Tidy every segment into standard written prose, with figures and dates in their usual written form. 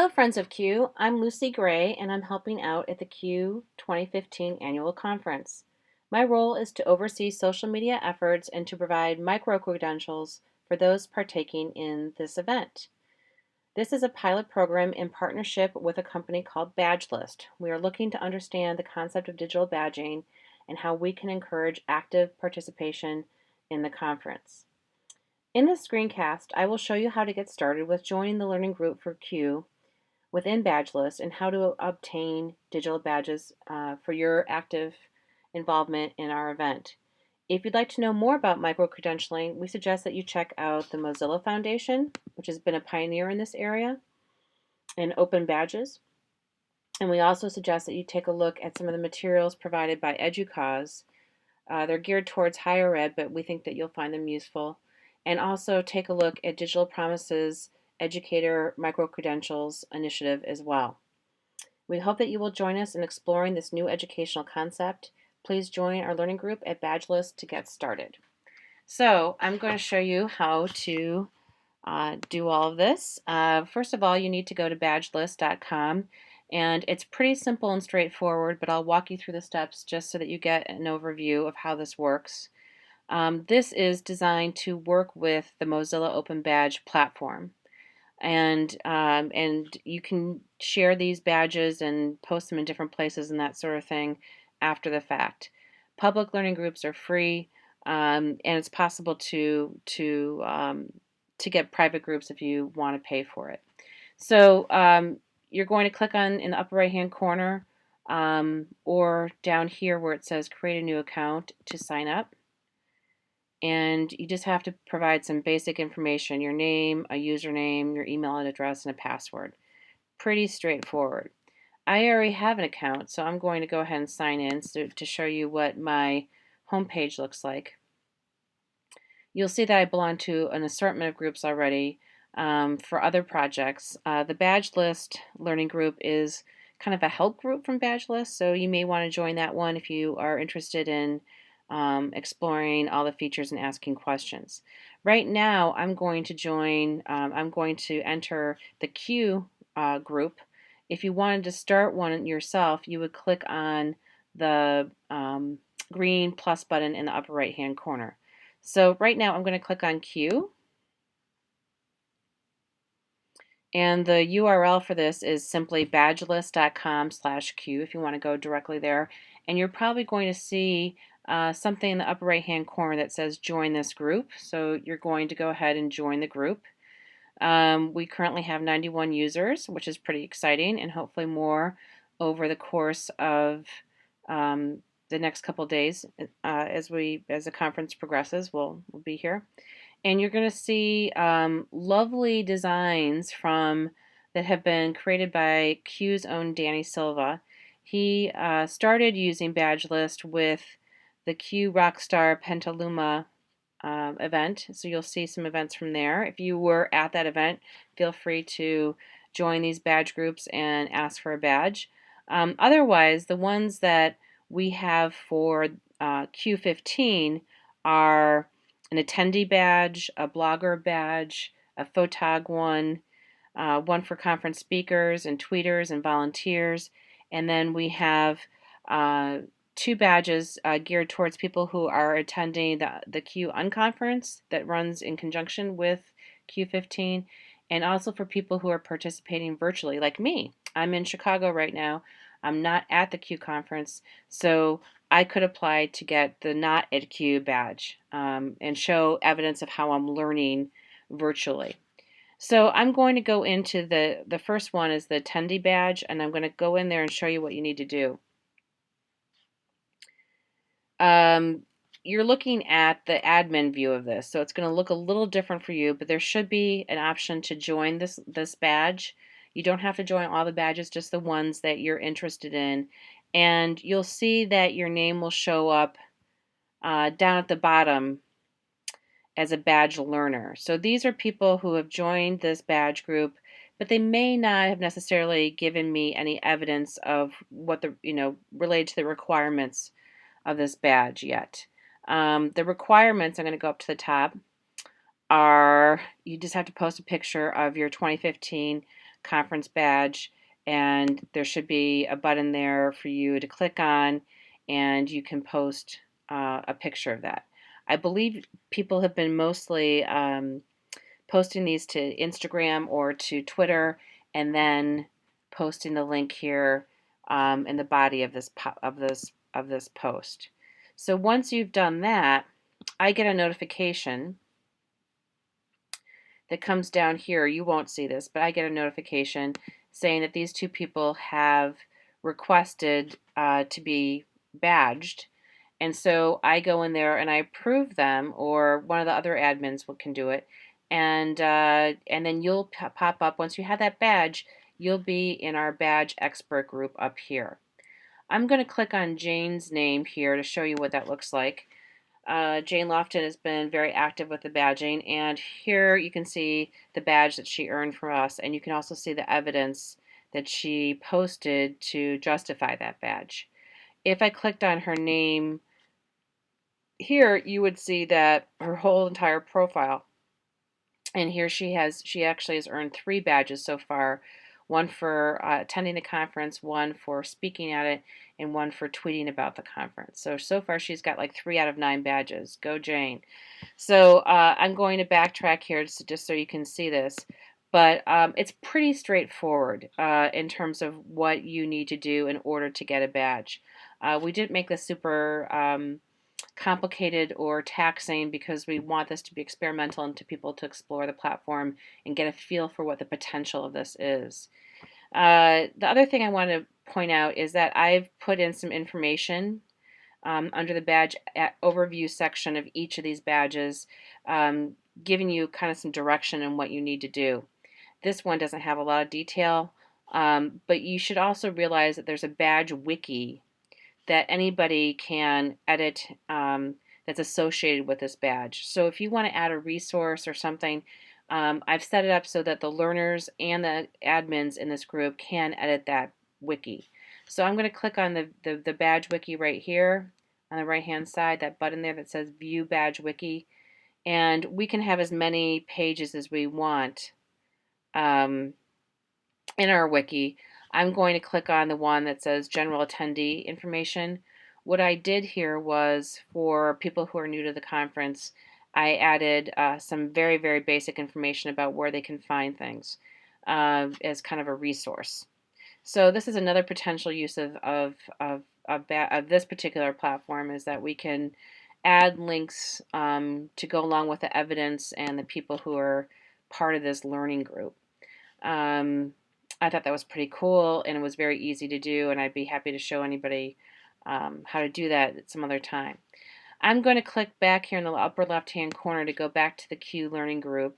Hello, friends of CUE. I'm Lucy Gray, and I'm helping out at the CUE 2015 Annual Conference. My role is to oversee social media efforts and to provide micro-credentials for those partaking in this event. This is a pilot program in partnership with a company called BadgeList. We are looking to understand the concept of digital badging and how we can encourage active participation in the conference. In this screencast, I will show you how to get started with joining the learning group for CUE within BadgeList and how to obtain digital badges for your active involvement in our event. If you'd like to know more about micro-credentialing, we suggest that you check out the Mozilla Foundation, which has been a pioneer in this area, and Open Badges. And we also suggest that you take a look at some of the materials provided by EDUCAUSE. They're geared towards higher ed, but we think that you'll find them useful. And also take a look at Digital Promises Educator Micro-Credentials Initiative as well. We hope that you will join us in exploring this new educational concept. Please join our learning group at BadgeList to get started. So I'm going to show you how to do all of this. First of all, you need to go to badgelist.com, and it's pretty simple and straightforward, but I'll walk you through the steps just so that you get an overview of how this works. This is designed to work with the Mozilla Open Badge platform. And you can share these badges and post them in different places and that sort of thing after the fact. Public learning groups are free, and it's possible to get private groups if you want to pay for it. So you're going to click on in the upper right hand corner or down here where it says create a new account to sign up. And you just have to provide some basic information, your name, a username, your email address, and a password. Pretty straightforward. I already have an account, so I'm going to go ahead and sign in to show you what my homepage looks like. You'll see that I belong to an assortment of groups already for other projects. The BadgeList Learning Group is kind of a help group from BadgeList, so you may want to join that one if you are interested in exploring all the features and asking questions. Right now, I'm going to enter the CUE group. If you wanted to start one yourself, you would click on the green plus button in the upper right hand corner. So right now, I'm going to click on CUE. And the URL for this is simply badgelist.com/CUE if you want to go directly there. And you're probably going to see something in the upper right hand corner that says join this group. So you're going to go ahead and join the group. We currently have 91 users, which is pretty exciting, and hopefully more over the course of the next couple days as the conference progresses. We'll be here. And you're going to see lovely designs that have been created by CUE's own Danny Silva. He started using BadgeList with the CUE Rockstar Pentaluma event, so you'll see some events from there. If you were at that event, feel free to join these badge groups and ask for a badge. Otherwise, the ones that we have for CUE 15 are an attendee badge, a blogger badge, a photog one for conference speakers and tweeters and volunteers, and then we have 2 badges geared towards people who are attending the CUE Unconference that runs in conjunction with CUE 15, and also for people who are participating virtually, like me. I'm in Chicago right now. I'm not at the CUE conference, so I could apply to get the Not at CUE badge and show evidence of how I'm learning virtually. So I'm going to go into the first one is the attendee badge, and I'm going to go in there and show you what you need to do. You're looking at the admin view of this, so it's going to look a little different for you, but there should be an option to join this badge. You don't have to join all the badges, just the ones that you're interested in. And you'll see that your name will show up down at the bottom as a badge learner. So these are people who have joined this badge group, but they may not have necessarily given me any evidence of what related to the requirements of this badge yet. The requirements, I'm going to go up to the top, are you just have to post a picture of your 2015 conference badge, and there should be a button there for you to click on, and you can post a picture of that. I believe people have been mostly posting these to Instagram or to Twitter, and then posting the link here in the body of this post. So once you've done that, I get a notification that comes down here. You won't see this, but I get a notification saying that these two people have requested to be badged. And so I go in there and I approve them, or one of the other admins can do it. And then you'll pop up, once you have that badge, you'll be in our badge expert group up here. I'm going to click on Jane's name here to show you what that looks like. Jane Lofton has been very active with the badging, and here you can see the badge that she earned from us, and you can also see the evidence that she posted to justify that badge. If I clicked on her name here, you would see that her whole entire profile, and here she actually has earned 3 badges so far, one for attending the conference, one for speaking at it, and one for tweeting about the conference. So far she's got like 3 out of 9 badges. Go Jane. So I'm going to backtrack here just so you can see this, but it's pretty straightforward in terms of what you need to do in order to get a badge. We didn't make this super complicated or taxing because we want this to be experimental and to people to explore the platform and get a feel for what the potential of this is. The other thing I want to point out is that I've put in some information under the badge overview section of each of these badges, giving you kind of some direction on what you need to do. This one doesn't have a lot of detail, but you should also realize that there's a badge wiki that anybody can edit that's associated with this badge. So if you want to add a resource or something, I've set it up so that the learners and the admins in this group can edit that wiki. So I'm going to click on the badge wiki right here on the right hand side, that button there that says view badge wiki, and we can have as many pages as we want in our wiki. I'm going to click on the one that says general attendee information. What I did here was, for people who are new to the conference, I added some very, very basic information about where they can find things as kind of a resource. So this is another potential use of this particular platform, is that we can add links to go along with the evidence and the people who are part of this learning group. I thought that was pretty cool, and it was very easy to do, and I'd be happy to show anybody how to do that at some other time. I'm going to click back here in the upper left hand corner to go back to the CUE Learning Group,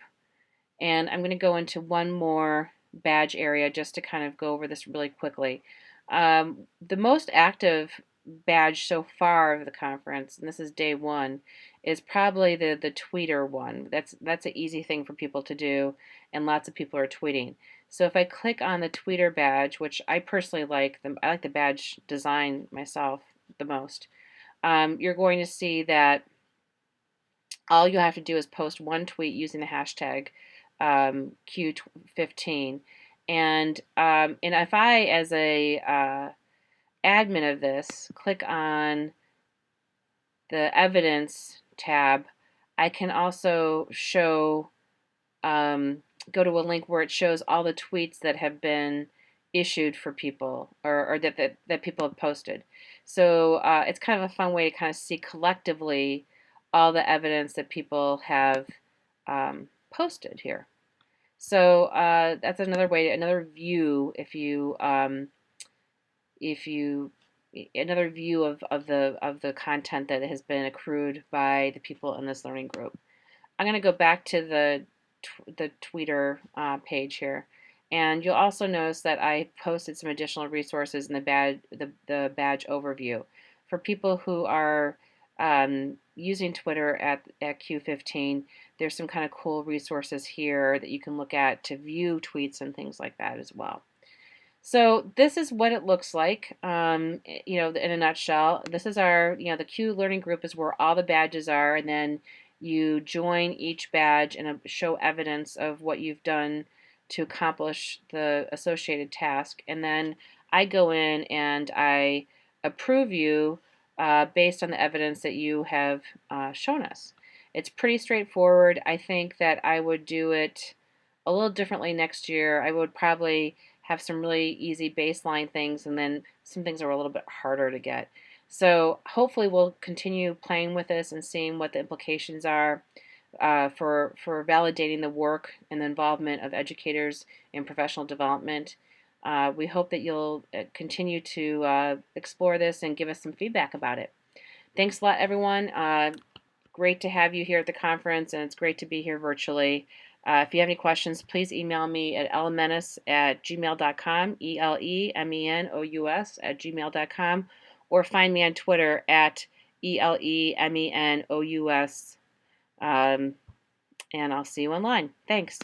and I'm going to go into one more badge area just to kind of go over this really quickly. The most active badge so far of the conference, and this is day 1, is probably the tweeter one. That's an easy thing for people to do, and lots of people are tweeting. So if I click on the tweeter badge, which I personally like, I like the badge design myself the most, you're going to see that all you have to do is post one tweet using the hashtag Q15, and if I, as a admin of this, click on the evidence tab, I can also show go to a link where it shows all the tweets that have been issued for people, or that people have posted. So it's kind of a fun way to kind of see collectively all the evidence that people have posted here. So that's another way, another view, another view of the content that has been accrued by the people in this learning group. I'm going to go back to the Tweeter page here, and you'll also notice that I posted some additional resources in the badge overview for people who are using Twitter at Q15. There's some kind of cool resources here that you can look at to view tweets and things like that as well. So this is what it looks like, in a nutshell. This is our, the CUE Learning Group is where all the badges are, and then you join each badge and show evidence of what you've done to accomplish the associated task. And then I go in and I approve you based on the evidence that you have shown us. It's pretty straightforward. I think that I would do it a little differently next year. I would probably have some really easy baseline things, and then some things are a little bit harder to get. So hopefully we'll continue playing with this and seeing what the implications are for validating the work and the involvement of educators in professional development. We hope that you'll continue to explore this and give us some feedback about it. Thanks a lot, everyone. Great to have you here at the conference, and it's great to be here virtually. If you have any questions, please email me at elemenous@gmail.com, elemenous@gmail.com, or find me on Twitter at elemenous, and I'll see you online. Thanks.